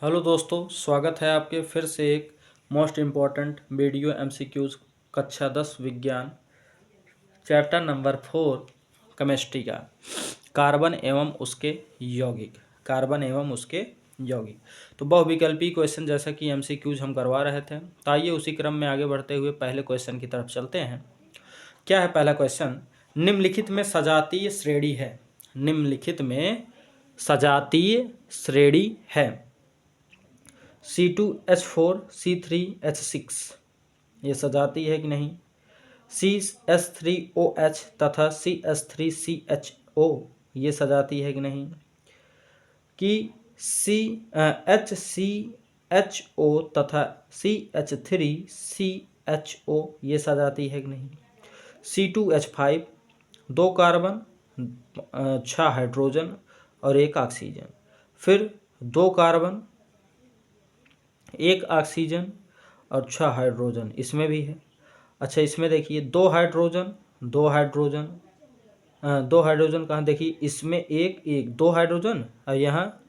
Hello दोस्तों, स्वागत है आपके फिर से एक मोस्ट इम्पॉर्टेंट वीडियो एमसीक्यूज कक्षा 10 विज्ञान चैप्टर नंबर 4 केमिस्ट्री का कार्बन एवं उसके यौगिक। कार्बन एवं उसके यौगिक तो बहुविकल्पी क्वेश्चन जैसा कि एमसीक्यूज हम करवा रहे थे। तो आइए उसी क्रम में आगे बढ़ते हुए पहले क्वेश्चन की तरफ चलते हैं। क्या है पहला क्वेश्चन? निम्नलिखित में सजातीय श्रेणी है। निम्नलिखित में सजातीय श्रेणी है। C2H4 C3H6 ये सजाती है कि नहीं? CH3OH तथा CH3CHO ये सजाती है कि नहीं? कि HCHO तथा CH3CHO ये सजाती है कि नहीं? C2H5 दो कार्बन 6 हाइड्रोजन और 1 ऑक्सीजन, फिर 2 कार्बन 1 ऑक्सीजन और 6 हाइड्रोजन, इसमें भी है। अच्छा, इसमें देखिए 2 हाइड्रोजन 2 हाइड्रोजन 2 हाइड्रोजन कहाँ? देखिए इसमें एक 2 हाइड्रोजन और यहाँ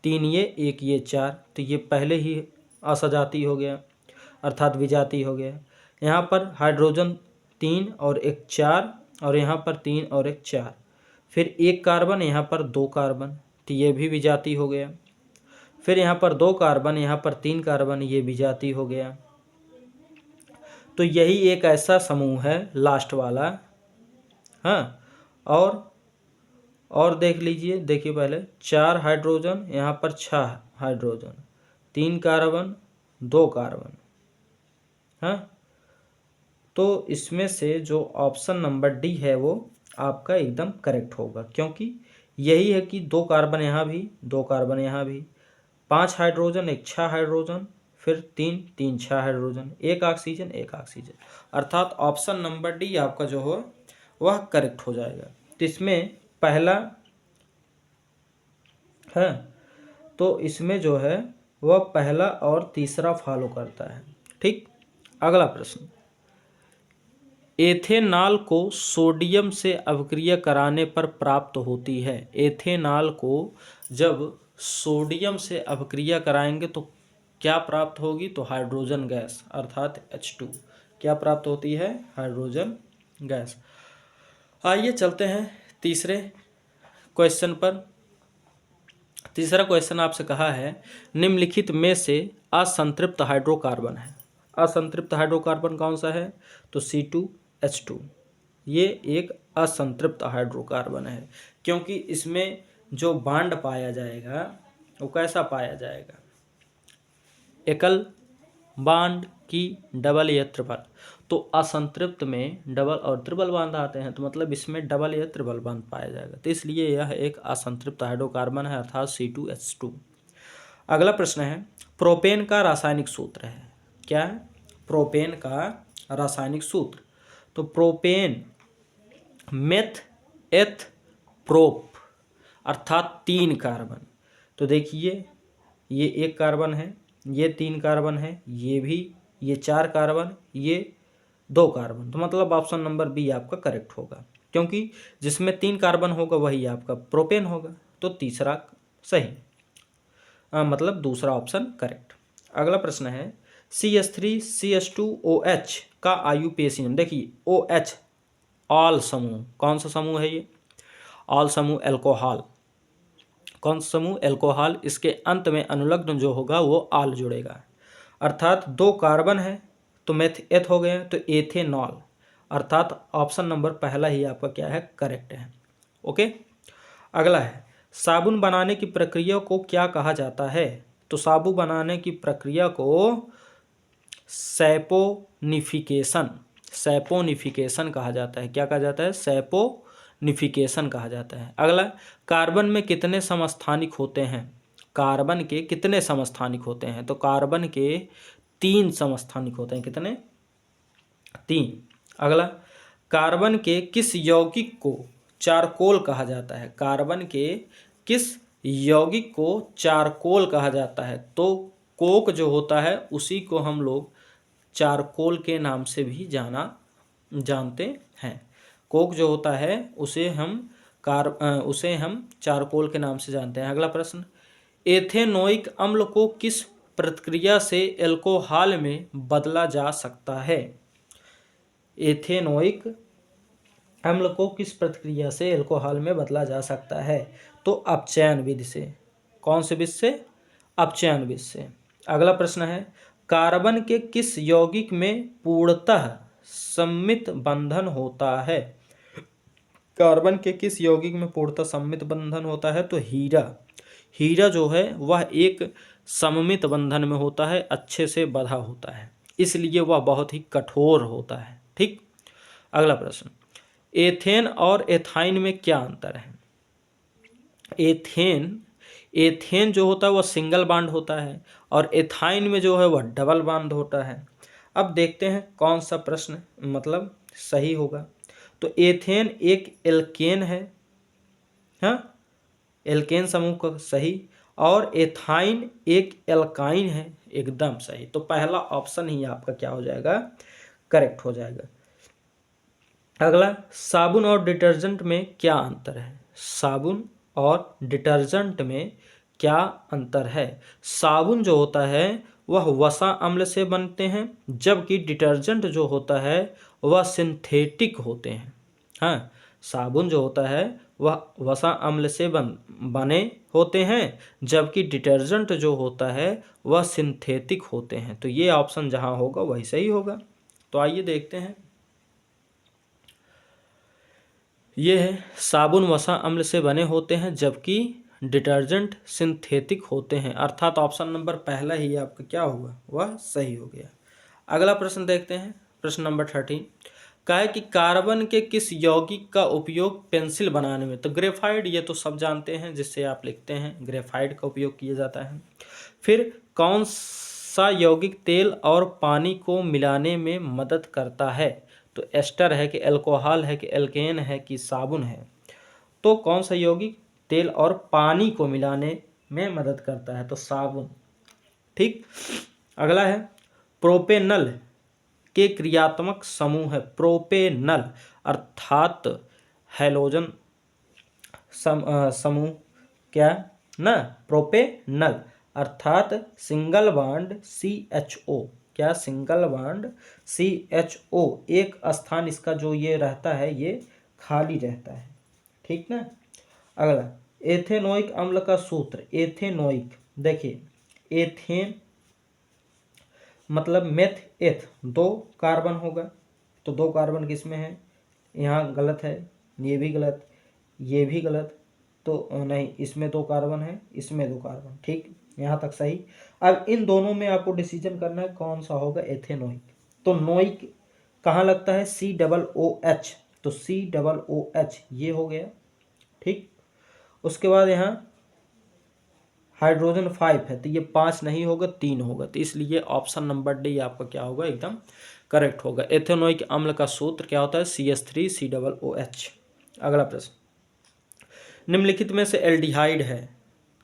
3 ये 1 ये 4, तो ये पहले ही असजाती हो गया अर्थात विजाती हो गया। यहाँ पर हाइड्रोजन 3 और 1 4 और यहाँ पर 3 और 1 4, फिर 1 कार्बन यहाँ पर 2 कार्बन, तो ये भी विजाती हो गया। फिर यहाँ पर 2 कार्बन यहाँ पर 3 कार्बन, ये विजाती हो गया। तो यही एक ऐसा समूह है लास्ट वाला। हाँ, और देख लीजिए, देखिए पहले 4 हाइड्रोजन यहाँ पर 6 हाइड्रोजन 3 कार्बन 2 कार्बन। हाँ, तो इसमें से जो ऑप्शन नंबर डी है वो आपका एकदम करेक्ट होगा, क्योंकि यही है कि 2 कार्बन यहाँ भी 2 कार्बन यहाँ भी, 5 हाइड्रोजन 1 6 हाइड्रोजन, फिर 3 3 6 हाइड्रोजन, 1 ऑक्सीजन 1 ऑक्सीजन, अर्थात ऑप्शन नंबर डी आपका जो हो वह करेक्ट हो जाएगा। तो इसमें पहला है, तो इसमें जो है वह पहला और तीसरा फॉलो करता है। ठीक, अगला प्रश्न, एथेनॉल को सोडियम से अभिक्रिया कराने पर प्राप्त होती है। एथेनॉल को जब सोडियम से अभिक्रिया कराएंगे तो क्या प्राप्त होगी? तो हाइड्रोजन गैस अर्थात H2 क्या प्राप्त होती है? Hydrogen gas. आइए चलते हैं तीसरे क्वेश्चन पर। तीसरा क्वेश्चन आपसे कहा है निम्नलिखित में से असंतृप्त हाइड्रोकार्बन है। असंतृप्त हाइड्रोकार्बन कौन सा है? तो C2H2 ये एक असंतृप्त हाइड्रोकार्बन है, क्योंकि इसमें जो बांड पाया जाएगा वो कैसा पाया जाएगा? एकल बांड की डबल या ट्रिपल। तो असंतृप्त में डबल और ट्रिपल बांध आते हैं, तो मतलब इसमें डबल या ट्रिपल बांध पाया जाएगा, तो इसलिए यह एक असंतृप्त हाइड्रोकार्बन है अर्थात C2H2। अगला प्रश्न है प्रोपेन का रासायनिक सूत्र है। क्या है? प्रोपेन का रासायनिक सूत्र। तो प्रोपेन मेथ एथ प्रोप अर्थात 3 कार्बन। तो देखिए ये 1 कार्बन है, ये 3 कार्बन है, ये भी, ये 4 कार्बन, ये 2 कार्बन, तो मतलब ऑप्शन नंबर बी आपका करेक्ट होगा, क्योंकि जिसमें 3 कार्बन होगा वही आपका प्रोपेन होगा, तो तीसरा सही, मतलब दूसरा ऑप्शन करेक्ट। अगला प्रश्न है CH3CH2OH का IUPAC नियम। देखिए OH ऑल समूह, कौन सा समूह है ये? ऑल समूह एल्कोहल। कौन सा समूह? एल्कोहल। इसके अंत में अनुलग्न जो होगा वो आल जुड़ेगा, अर्थात 2 कार्बन है तो मेथ एथ हो गया, तो एथेनॉल, अर्थात ऑप्शन नंबर पहला ही आपका क्या है? करेक्ट है। ओके, अगला है साबुन बनाने की प्रक्रिया को क्या कहा जाता है? तो साबुन बनाने की प्रक्रिया को सैपोनिफिकेशन, सैपोनिफिकेशन कहा जाता है। क्या कहा जाता है? सैपोनिफिकेशन कहा जाता है। अगला, कार्बन में कितने समस्थानिक होते हैं? कार्बन के कितने समस्थानिक होते हैं? तो कार्बन के 3 समस्थानिक होते हैं। कितने? 3। अगला, कार्बन के किस यौगिक को चारकोल कहा जाता है? कार्बन के किस यौगिक को चारकोल कहा जाता है? तो कोक जो होता है उसी को हम लोग चारकोल के नाम से भी जानते हैं। कोक जो होता है उसे हम चारकोल के नाम से जानते हैं। अगला प्रश्न, एथेनोइक अम्ल को किस प्रतिक्रिया से एल्कोहल में बदला जा सकता है? एथेनोइक अम्ल को किस प्रतिक्रिया से एल्कोहल में बदला जा सकता है? तो अपचयन विधि से। कौन से विधि से? अपचयन विधि से। अगला प्रश्न है, कार्बन के किस यौगिक में पूर्णतः सममित बंधन होता है? कार्बन के किस यौगिक में पूर्णतः सममित बंधन होता है? तो हीरा। हीरा जो है वह एक सममित बंधन में होता है, अच्छे से बंधा होता है, इसलिए वह बहुत ही कठोर होता है। ठीक। अगला प्रश्न, एथेन और एथाइन में क्या अंतर है? एथेन जो होता है वह सिंगल बॉन्ड होता है और एथाइन में जो है वह डबल बॉन्ड होता है। अब देखते हैं कौन सा प्रश्न मतलब सही होगा। तो एथेन एक एल्केन है, हाँ, एल्केन समूह का सही, और एथाइन एक एल्काइन है, एकदम सही। तो पहला ऑप्शन ही आपका क्या हो जाएगा? करेक्ट हो जाएगा। अगला, साबुन और डिटर्जेंट में क्या अंतर है? साबुन और डिटर्जेंट में क्या अंतर है? साबुन जो होता है वह वसा अम्ल से बनते हैं, जबकि डिटर्जेंट जो होता है वह सिंथेटिक होते हैं। हाँ, साबुन जो होता है वह वसा अम्ल से बने होते हैं, जबकि डिटर्जेंट जो होता है वह सिंथेटिक होते हैं। तो ये ऑप्शन जहाँ होगा वही सही होगा। तो आइए देखते हैं। ये है, साबुन वसा अम्ल से बने होते हैं जबकि डिटर्जेंट सिंथेटिक होते हैं, अर्थात ऑप्शन नंबर पहला ही आपका क्या होगा? वह सही हो गया। अगला प्रश्न देखते हैं, प्रश्न नंबर 13। कहा है कि कार्बन के किस यौगिक का उपयोग पेंसिल बनाने में? तो ग्रेफाइट, ये तो सब जानते हैं, जिससे आप लिखते हैं, ग्रेफाइट का उपयोग किया जाता है। फिर कौन सा यौगिक तेल और पानी को मिलाने में मदद करता है? तो एस्टर है कि अल्कोहल है कि एल्केन है कि साबुन है? तो कौन सा यौगिक तेल और पानी को मिलाने में मदद करता है? तो साबुन। ठीक। अगला है, प्रोपेनल के क्रियात्मक समूह है। प्रोपेनल अर्थात हैलोजन समूह क्या ना? प्रोपेनल अर्थात सिंगल बॉन्ड CHO। क्या? Single bond CHO। एक स्थान इसका जो ये रहता है ये खाली रहता है। ठीक ना। अगला, एथेनोइक अम्ल का सूत्र। एथेनोइक, देखिए, एथेन मतलब मेथ एथ, 2 कार्बन होगा, तो 2 कार्बन किसमें है? यहाँ गलत है, ये भी गलत, ये भी गलत, तो नहीं, इसमें 2 कार्बन है, इसमें 2 कार्बन। ठीक, यहाँ तक सही। अब इन दोनों में आपको डिसीजन करना है कौन सा होगा एथेनोइक। तो नोइक कहाँ लगता है? COOH, तो COOH ये हो गया। ठीक। उसके बाद यहाँ हाइड्रोजन 5 है, तो ये 5 नहीं होगा, 3 होगा, तो इसलिए ऑप्शन नंबर डी आपका क्या होगा? एकदम करेक्ट होगा। एथेनोइक अम्ल का सूत्र क्या होता है? CH3COOH। अगला प्रश्न, निम्नलिखित में से एल्डिहाइड है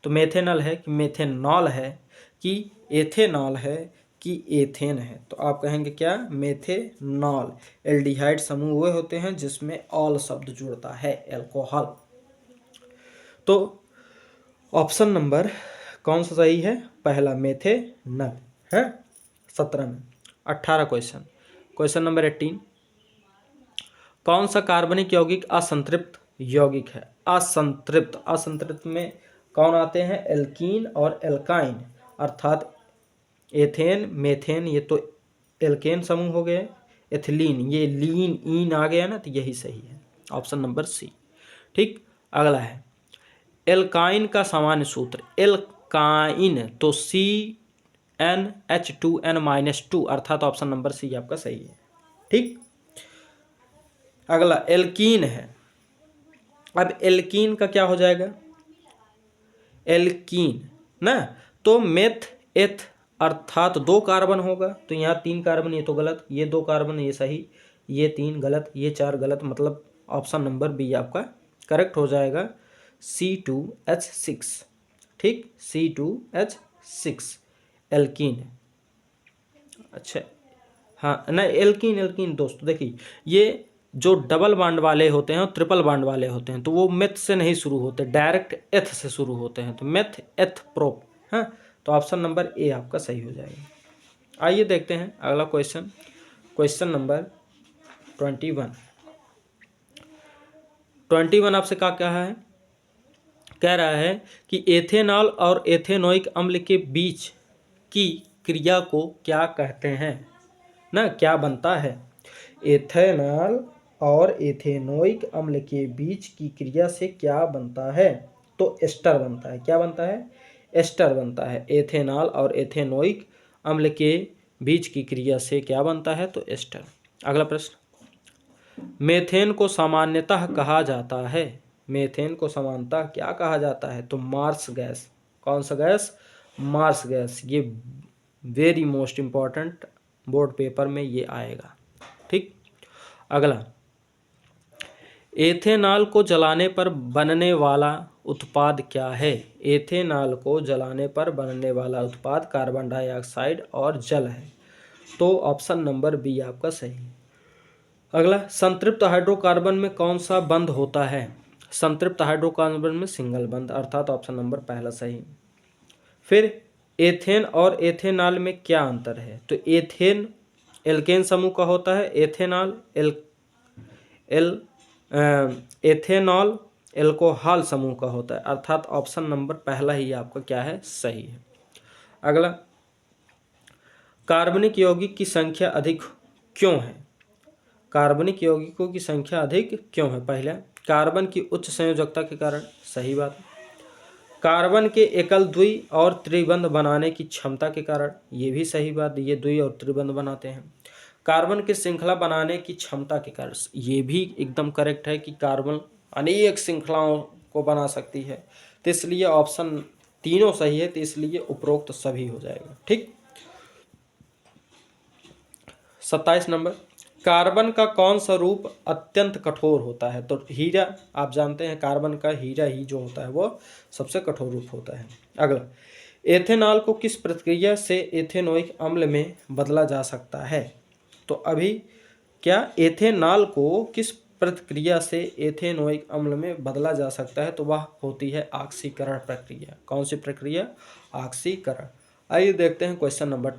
तो मेथेनल है कि मेथेनॉल है कि एथेनॉल है कि एथेन है? तो आप कहेंगे क्या? मेथेनॉल। एल्डिहाइड समूह वे होते हैं जिसमें ऑल शब्द जुड़ता है, अल्कोहल। तो ऑप्शन नंबर कौन सा सही है? पहला, मेथेनल है। 17 में 18 क्वेश्चन। क्वेश्चन नंबर 18, कौन सा कार्बनिक यौगिक असंतृप्त यौगिक है? असंतृप्त, असंतृप्त में कौन आते हैं? एल्कीन और एल्काइन, अर्थात एथेन मेथेन, ये तो एल्केन समूह हो गए। एथिलीन, ये लीन ईन आ गया ना, तो यही सही है, ऑप्शन नंबर सी। ठीक। अगला है, एल्काइन का सामान्य सूत्र। एल्काइन तो CnH2n-2, अर्थात ऑप्शन नंबर सी आपका सही है। ठीक। अगला एल्कीन है। अब एल्कीन का क्या हो जाएगा? एल्कीन ना, तो मेथ एथ अर्थात 2 कार्बन होगा, तो यहाँ 3 कार्बन, ये तो गलत, ये 2 कार्बन, ये सही, ये 3 गलत, ये 4 गलत, मतलब ऑप्शन नंबर बी आपका करेक्ट हो जाएगा, C2H6। ठीक, C2H6 एल्कीन है। अच्छा, हाँ, ना एल्कीन, एल्कीन दोस्तों देखिए, ये जो डबल बॉन्ड वाले होते हैं और ट्रिपल बॉन्ड वाले होते हैं तो वो मेथ से नहीं शुरू होते, डायरेक्ट एथ से शुरू होते हैं। तो मेथ, एथ, प्रोप। हाँ, तो ऑप्शन नंबर ए आपका सही हो जाएगा। आइए देखते हैं अगला क्वेश्चन, क्वेश्चन नंबर 21 आपसे क्या कहा है, कह रहा है कि एथेनॉल और एथेनोइक अम्ल के बीच की क्रिया को क्या कहते हैं ना, क्या बनता है। एथेनॉल और एथेनोइक अम्ल के बीच की क्रिया से क्या बनता है, तो एस्टर बनता है। क्या बनता है, एस्टर बनता है। एथेनॉल और एथेनोइक अम्ल के बीच की क्रिया से क्या बनता है, तो एस्टर। अगला प्रश्न, मेथेन को सामान्यतः कहा जाता है, मेथेन को सामान्यतः क्या कहा जाता है, तो मार्स गैस। कौन सा गैस, मार्स गैस। ये very most important, board paper में ये आएगा। ठीक, अगला, एथेनॉल को जलाने पर बनने वाला उत्पाद क्या है। एथेनॉल को जलाने पर बनने वाला उत्पाद कार्बन डाइऑक्साइड और जल है। तो ऑप्शन नंबर बी आपका सही है। अगला, संतृप्त हाइड्रोकार्बन में कौन सा बंध होता है। संतृप्त हाइड्रोकार्बन में सिंगल बंध, अर्थात ऑप्शन नंबर पहला सही। फिर एथेन और एथेनॉल में क्या अंतर है, तो एथेन एल्केन समूह का होता है, एथेनॉल एथेनॉल एल्कोहल समूह का होता है, अर्थात ऑप्शन नंबर पहला ही आपका क्या है, सही है। अगला, कार्बनिक यौगिक की संख्या अधिक क्यों है। कार्बनिक यौगिकों की संख्या अधिक क्यों है। पहला, कार्बन की उच्च संयोजकता के कारण, सही बात। कार्बन के एकल द्वि और त्रिबंध बनाने की क्षमता के कारण, ये भी सही बात, ये द्वि और त्रिबंध बनाते हैं। कार्बन की श्रृंखला बनाने की क्षमता के कारण, ये भी एकदम करेक्ट है कि कार्बन अनेक श्रृंखलाओं को बना सकती है। तो इसलिए ऑप्शन तीनों सही है, तो इसलिए उपरोक्त सभी हो जाएगा। ठीक, 27 नंबर, कार्बन का कौन सा रूप अत्यंत कठोर होता है, तो हीरा। आप जानते हैं कार्बन का हीरा ही जो होता है वो सबसे कठोर रूप होता है। अगला, एथेनॉल को किस प्रक्रिया से एथेनोइक अम्ल में बदला जा सकता है, तो अभी क्या एथेनॉल को किस प्रक्रिया से एथेनोइक अम्ल में बदला जा सकता है, तो वह होती है ऑक्सीकरण प्रक्रिया। कौन सी प्रक्रिया, ऑक्सीकरण। आइए देखते हैं क्वेश्चन नंबर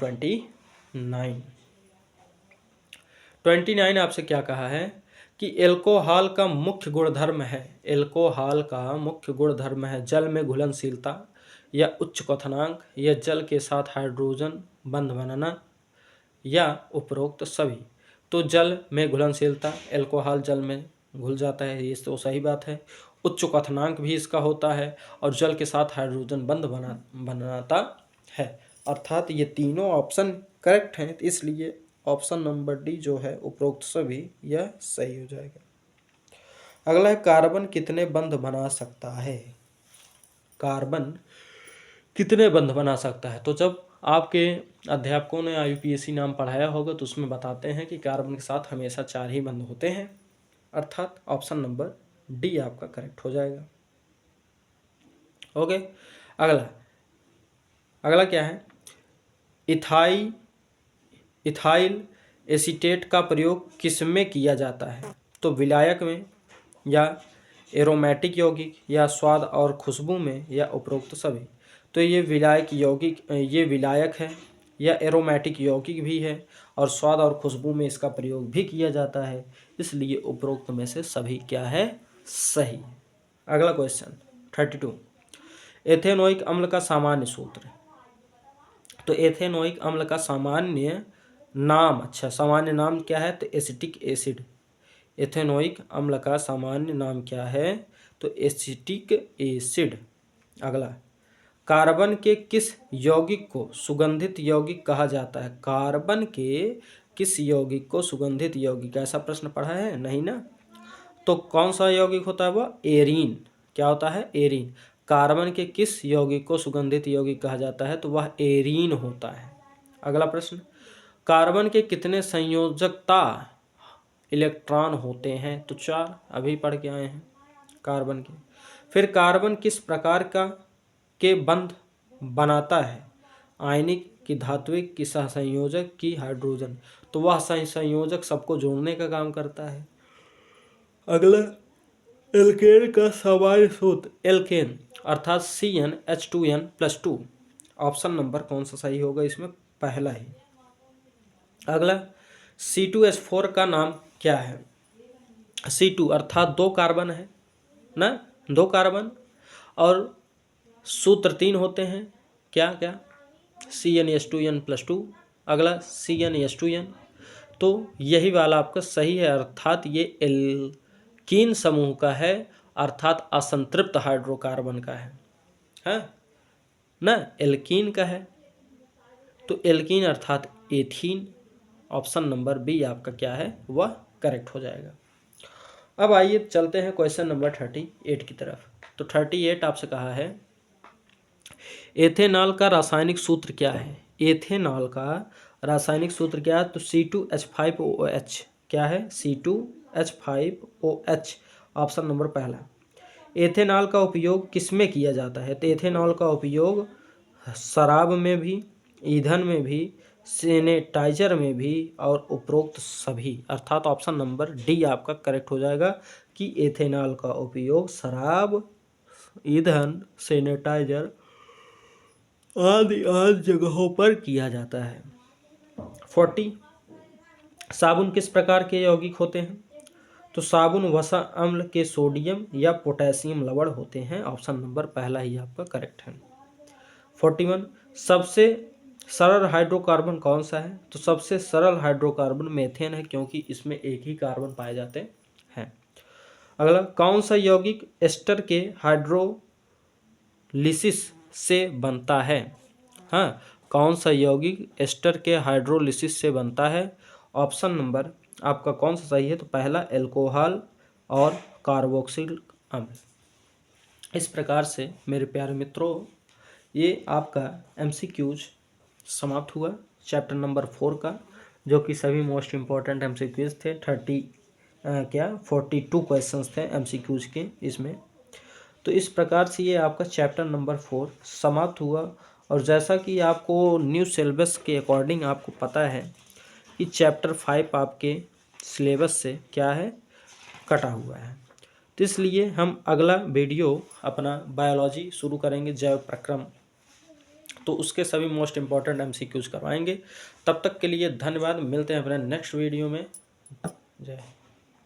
29 आपसे क्या कहा है कि एल्कोहल का मुख्य गुणधर्म है, एल्कोहल का मुख्य गुणधर्म है जल में घुलनशीलता या उच्च क्वथनांक या जल के साथ हाइड्रोजन बंध बनाना या उपरोक्त सभी। तो जल में घुलनशीलता, एल्कोहल जल में घुल जाता है, ये तो सही बात है। उच्च क्वथनांक भी इसका होता है और जल के साथ हाइड्रोजन बंध बनाता है, अर्थात ये तीनों ऑप्शन करेक्ट हैं, इसलिए ऑप्शन नंबर डी जो है उपरोक्त सभी यह सही हो जाएगा। अगला है, कार्बन कितने बंध बना सकता है। कार्बन कितने बंध बना सकता है, तो जब आपके अध्यापकों ने IUPAC नाम पढ़ाया होगा तो उसमें बताते हैं कि कार्बन के साथ हमेशा 4 ही बंध होते हैं, अर्थात ऑप्शन नंबर डी आपका करेक्ट हो जाएगा। ओके, अगला क्या है, इथाइल एसीटेट का प्रयोग किसमें किया जाता है, तो विलायक में या एरोमेटिक यौगिक या स्वाद और खुशबू में या उपरोक्त सभी। तो ये विलायक है या एरोमेटिक यौगिक भी है और स्वाद और खुशबू में इसका प्रयोग भी किया जाता है, इसलिए उपरोक्त में से सभी क्या है, सही। अगला क्वेश्चन 32, एथेनोइक अम्ल का सामान्य सूत्र। तो एथेनोइक अम्ल का सामान्य नाम, अच्छा सामान्य नाम क्या है, तो एसिटिक एसिड। एथेनोइक अम्ल का सामान्य नाम क्या है, तो एसिटिक एसिड। अगला, कार्बन के किस यौगिक को सुगंधित यौगिक कहा जाता है। कार्बन के किस यौगिक को सुगंधित यौगिक, ऐसा प्रश्न पढ़ा है नहीं ना, तो कौन सा यौगिक होता है वह, एरीन। क्या होता है, एरीन। कार्बन के किस यौगिक को सुगंधित यौगिक कहा जाता है, तो वह एरीन होता है। अगला प्रश्न, कार्बन के कितने संयोजकता इलेक्ट्रॉन होते हैं, तो 4, अभी पढ़ के आए हैं कार्बन के। फिर कार्बन किस प्रकार के बंध बनाता है, आयनिक की, धात्विक की, सहसंयोजक की, हाइड्रोजन। तो वह सहसंयोजक सबको जोड़ने का काम करता है। अगला एल्केन का सामान्य सूत्र, एल्केन अर्थात CnH2n+2। ऑप्शन नंबर कौन सा सही होगा इसमें? पहला ही। अगला C2H4 का नाम क्या है? C2 अर्थात 2 कार्बन है ना, 2 कार्बन, और सूत्र 3 होते हैं, क्या क्या? CnH2n+2। अगला CnH2n, तो यही वाला आपका सही है, अर्थात ये एल्कीन समूह का है, अर्थात असंतृप्त हाइड्रोकार्बन का है, हाँ ना, एल्कीन का है, तो एल्कीन अर्थात एथीन। ऑप्शन नंबर बी आपका क्या है, वह करेक्ट हो जाएगा। अब आइए चलते हैं क्वेश्चन नंबर 38 की तरफ। तो 38 आपसे कहा है एथेनॉल का रासायनिक सूत्र क्या है? एथेनॉल का रासायनिक सूत्र क्या है? तो C2H5OH। क्या है? C2H5OH। ऑप्शन नंबर पहला। एथेनॉल का उपयोग किस में किया जाता है? तो एथेनॉल का उपयोग शराब में भी, ईंधन में भी, सैनिटाइजर में भी और उपरोक्त सभी, अर्थात ऑप्शन नंबर डी आपका करेक्ट हो जाएगा कि एथेनॉल का उपयोग शराब, ईंधन, सैनिटाइजर आदि जगहों पर किया जाता है। 40 साबुन किस प्रकार के यौगिक होते हैं? तो साबुन वसा अम्ल के सोडियम या पोटेशियम लवण होते हैं। ऑप्शन नंबर पहला ही आपका करेक्ट है। 41 सबसे सरल हाइड्रोकार्बन कौन सा है? तो सबसे सरल हाइड्रोकार्बन मेथेन है, क्योंकि इसमें एक ही कार्बन पाए जाते हैं। अगला कौन सा यौगिक एस्टर के हाइड्रोलिसिस से बनता है? हाँ, कौन सा यौगिक एस्टर के हाइड्रोलिसिस से बनता है? ऑप्शन नंबर आपका कौन सा सही है? तो पहला एल्कोहल और कार्बोक्सिल अम्ल। इस प्रकार से मेरे प्यारे मित्रों, ये आपका MCQs समाप्त हुआ चैप्टर नंबर 4 का, जो कि सभी मोस्ट इम्पॉर्टेंट MCQs थे। 42 क्वेश्चंस थे MCQs के इसमें। तो इस प्रकार से ये आपका चैप्टर नंबर 4 समाप्त हुआ। और जैसा कि आपको न्यू सिलेबस के अकॉर्डिंग आपको पता है कि चैप्टर 5 आपके सिलेबस से क्या है, कटा हुआ है। तो इसलिए हम अगला वीडियो अपना बायोलॉजी शुरू करेंगे, जैव प्रक्रम, तो उसके सभी मोस्ट इम्पॉर्टेंट MCQs करवाएंगे। तब तक के लिए धन्यवाद, मिलते हैं अपने नेक्स्ट वीडियो में। जय हिंद।